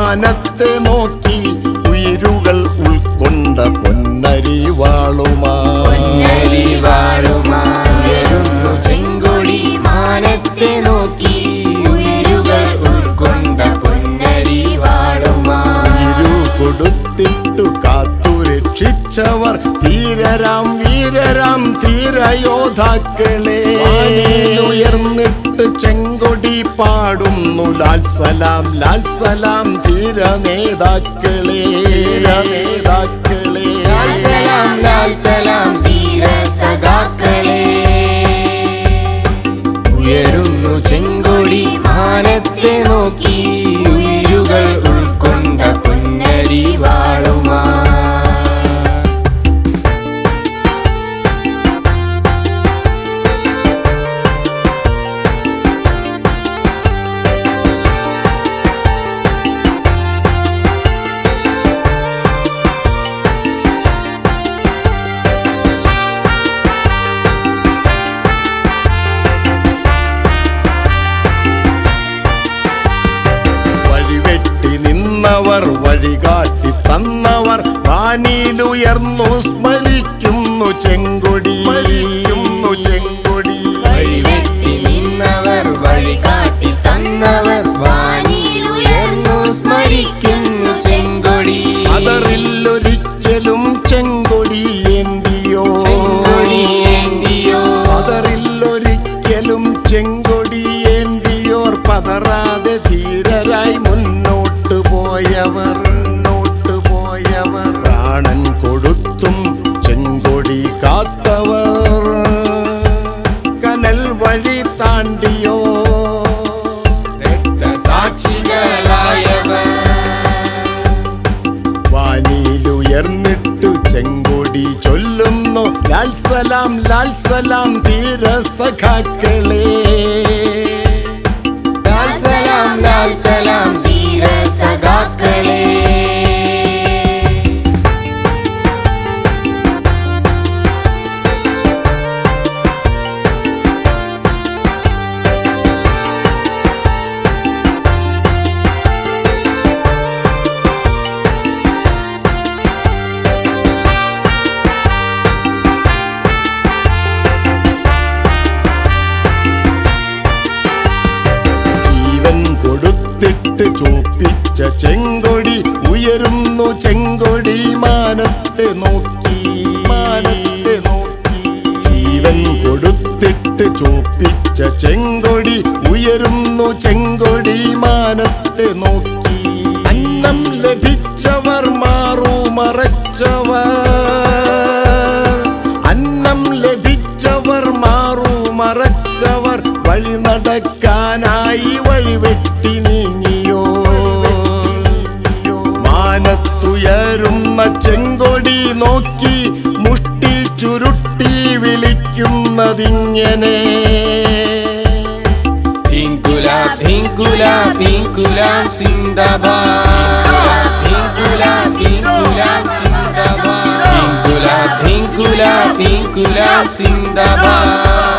മാനത്തെ നോക്കി ഉയരുകൾ ഉൾക്കൊണ്ട പൊന്നരിവാളുമായിരുന്നു ചെങ്കൊടി മാനത്തെ നോക്കി ഉയരുകൾ ഉൾക്കൊണ്ട പൊന്നരിവാളുമാ ഇരു കൊടുത്തിട്ടു കാത്തു രക്ഷിച്ചവർ ധീരരാം വീരരാം ധീരയോദ്ധാക്കളെ ഉയർന്നിട്ട് ചെങ്കൊടി പാടുന്നു ലാൽ സലാം ധീര നേതാക്കളെ ലാൽ സലാം ധീര സഖാക്കളെ ഉയരുന്നു ചെങ്കൊടി മാനത്തെ നോക്കി ഉയരുകൾ ഉൾക്കൊണ്ട പൊന്നരിവാളുമാ വഴികാട്ടി തന്നവർ വാനിലുയർന്നു സ്മരിക്കുന്നു ചെങ്കൊടി വഴിവെട്ടി നിന്നവർ വഴികാട്ടി തന്നവർ വാനിലുയർന്നു സ്മരിക്കുന്നു ചെങ്കൊടി അതറില്ലൊരിക്കലും ചെങ്കൊടി ഏന്തിയോ അതറില്ലൊരിക്കലും ചെങ്കൊടി ഏന്തിയോർ പതറാതെ ധീരരായി മുന്നോട്ടു പോയവർ പ്രാണൻ കൊടുത്തും ചെങ്കൊടി കാത്തവർ കനൽ വഴി താണ്ടിയോ രക്തസാക്ഷികളായവർ വാനിലുയർന്നിട്ടു ചെങ്കൊടി ചൊല്ലുന്നു ലാൽ സലാം ധീര സഖാക്കളെ ലാൽ സലാം ധീര സഖാക്കളെ ചോപ്പിച്ച ചെങ്കൊടി ഉയരുന്നു ചെങ്കൊടി മാനത്തെ നോക്കി ജീവൻ കൊടുത്തിട്ട് ചോപ്പിച്ച ചെങ്കൊടി ഉയരുന്നു ചെങ്കൊടി മാനത്തെ നോക്കി അന്നം ലഭിച്ചവർ മറച്ചവർ വഴി നടക്കാനായി വഴിവെട്ടി നീങ്ങിയോ മാനത്തുയരുന്ന ചെങ്കൊടി നോക്കി മുഷ്ടി ചുരുട്ടി വിളിക്കുന്നതിങ്ങനെ ഇൻകുലാബ് സിന്ദാബാദ് ഇൻകുലാബ് സിന്ദാബാദ്